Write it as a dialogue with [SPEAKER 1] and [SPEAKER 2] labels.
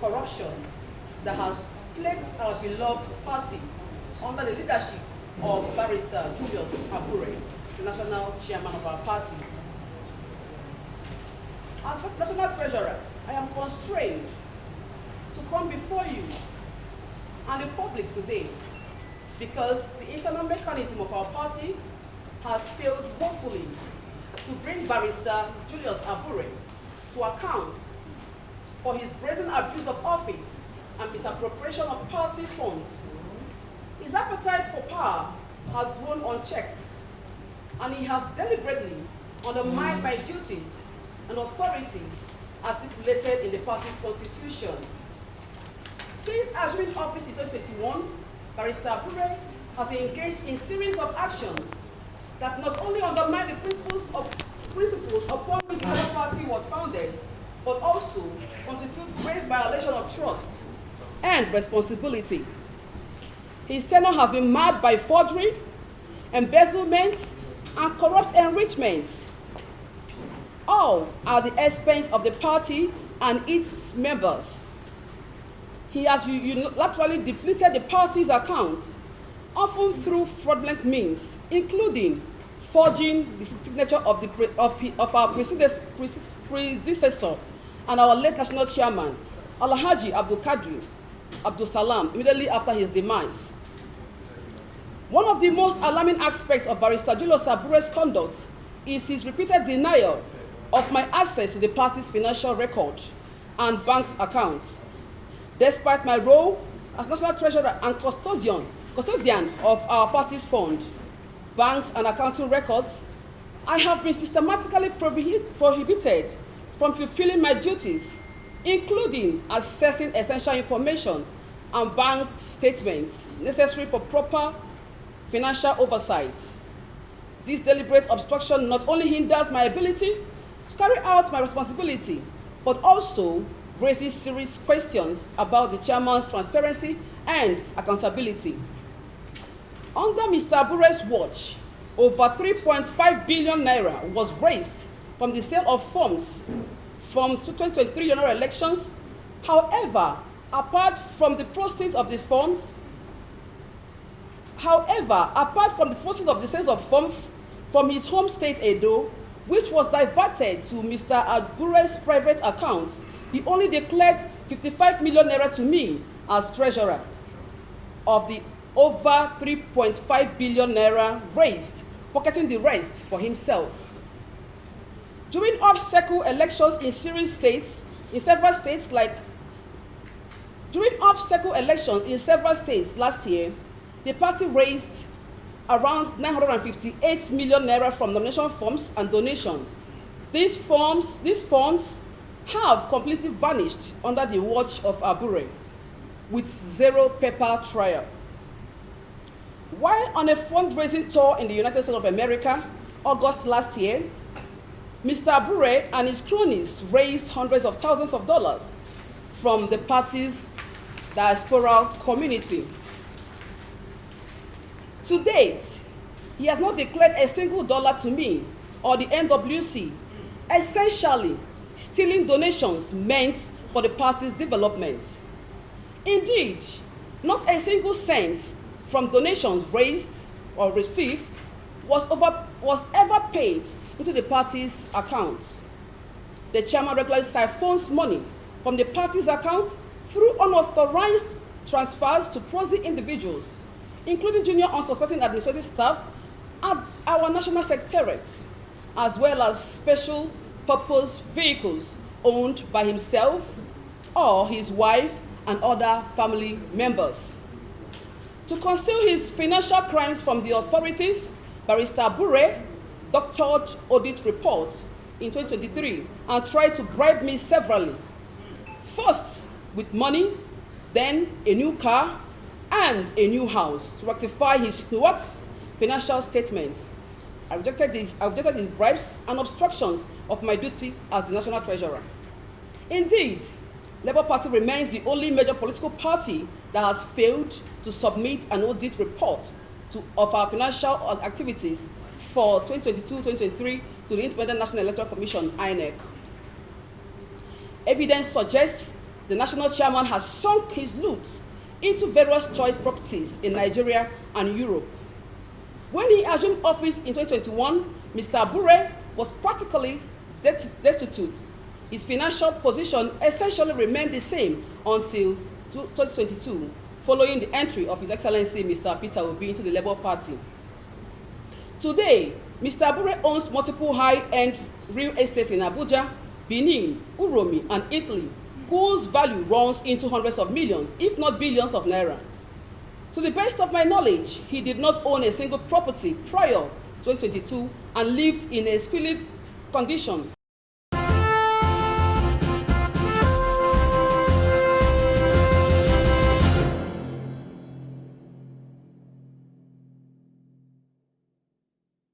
[SPEAKER 1] corruption that has plagued our beloved party under the leadership of Barrister Julius Abure, the national chairman of our party. As the national treasurer, I am constrained to come before you and the public today because the internal mechanism of our party has failed woefully to bring Barrister Julius Abure to account for his brazen abuse of office and misappropriation of party funds. His appetite for power has grown unchecked, and he has deliberately undermined my duties and authorities as stipulated in the party's constitution. Since assuming office in 2021, Barrister Abure has engaged in a series of actions that not only undermine the principles upon which the other party was founded, but also constitute grave violation of trust and responsibility. His tenure has been marred by forgery, embezzlement, and corrupt enrichment, all at the expense of the party and its members. He has unilaterally depleted the party's accounts, often through fraudulent means, including forging the signature of our predecessor and our late national chairman, Alhaji Abdul Salam, immediately after his demise. One of the most alarming aspects of Barrister Julius Abure's conduct is his repeated denial of my access to the party's financial record and bank accounts. Despite my role as national treasurer and custodian of our party's fund, banks and accounting records, I have been systematically prohibited from fulfilling my duties, including accessing essential information and bank statements necessary for proper financial oversight. This deliberate obstruction not only hinders my ability to carry out my responsibility, but also raises serious questions about the chairman's transparency and accountability. Under Mr. Abure's watch, over 3.5 billion naira was raised from the sale of forms from 2023 general elections. However, apart from the proceeds of the sales of forms from his home state Edo, which was diverted to Mr. Abure's private account, he only declared 55 million naira to me as treasurer of the over 3.5 billion naira raised, pocketing the rest for himself. During off-cycle elections in several states last year, the party raised around 958 million naira from nomination forms and donations. These funds have completely vanished under the watch of Abure, with zero paper trail. While on a fundraising tour in the United States of America, August last year, Mr. Abure and his cronies raised hundreds of thousands of dollars from the party's diaspora community. To date, he has not declared a single dollar to me or the NWC, essentially stealing donations meant for the party's development. Indeed, not a single cent from donations raised or received was ever paid into the party's accounts. The chairman regularly siphons money from the party's account through unauthorized transfers to prosy individuals, including junior unsuspecting administrative staff at our national secretariat, as well as special purpose vehicles owned by himself or his wife and other family members. To conceal his financial crimes from the authorities, Barrister Abure doctored audit reports in 2023 and tried to bribe me severally. First with money, then a new car and a new house to rectify his financial statements. I rejected his bribes and obstructions of my duties as the national treasurer. Indeed, Labour Party remains the only major political party that has failed to submit an audit report of our financial activities for 2022-2023 to the Independent National Electoral Commission, INEC. Evidence suggests The national chairman has sunk his loots into various choice properties in Nigeria and Europe. When he assumed office in 2021, Mr. Abure was practically destitute. His financial position essentially remained the same until 2022, following the entry of His Excellency Mr. Peter Obi into the Labour Party. Today, Mr. Abure owns multiple high-end real estate in Abuja, Benin, Uromi, and Italy, whose value runs into hundreds of millions, if not billions of naira. To the best of my knowledge, he did not own a single property prior to 2022 and lived in a squalid condition.